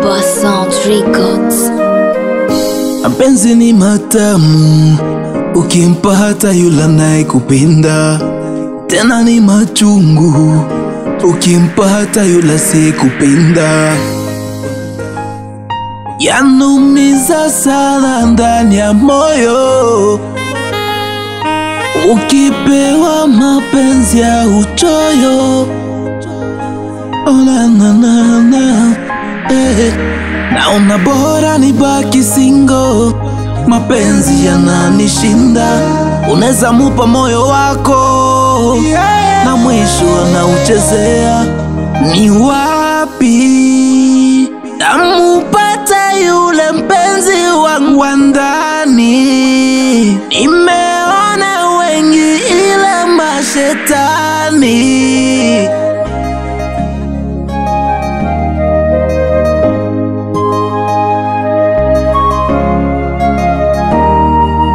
Baba Sound Records. Mapenzi ni matamu, ukimpa hata yule anayekupenda. Tena ni machungu, ukimpa hata yule asikupenda. Yanumiza sana ndani ya moyo, ukipewa mapenzi ya uchoyo. Naona bora nibaki single, mapenzi yananishinda. Unaweza mupa moyo wako, na mwisho anauchezea. Ni wapi namupata yule mpenzi wangu wa ndani? Nimeona wengi ila mashetani.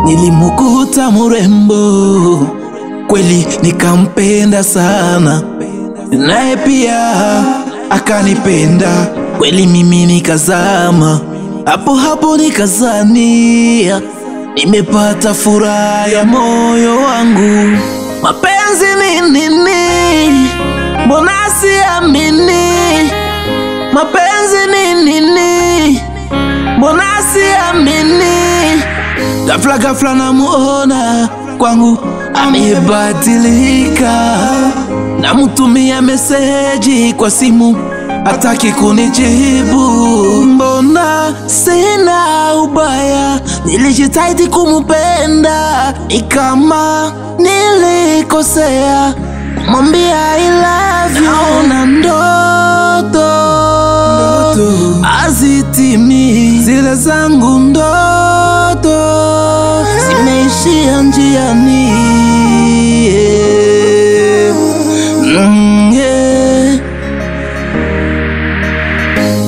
Nilimukuta murembo, kweli nikampenda sana, naye pia akanipenda, kweli mimi nikazama. Hapo hapo nikazania nimepata furaha ya moyo wangu. Mapenzi ni nini? Mbona siamini? Mapenzi ni nini? Mbona siamini? Ghafla namuona kwangu amebadilika. Namutumia meseji kwa simu, hataki kunijibu. Mbona sina ubaya? Nilijitahidi kumupenda, ni kama nilikosea kumwambia I love you. Naona ndoto azitimi, zile zangu ndoto zimeishia njiani.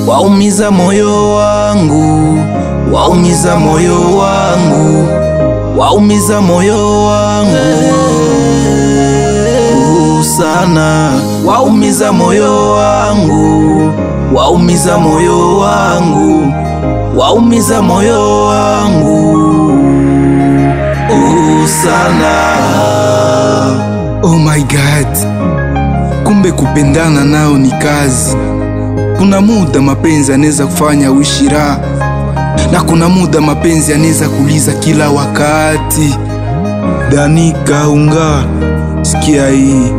Waumiza moyo wangu, waumiza moyo wangu, waumiza moyo wangu sana. Waumiza moyo wangu, waumiza moyo wangu, waumiza moyo wangu sana. Oh my God, kumbe kupendana nao ni kazi. Kuna muda mapenzi yanaweza kufanya uishi raha, na kuna muda mapenzi yanaweza kuliza kila wakati. Dani Kaunga, sikia hii.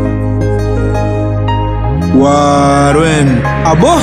Warren Abo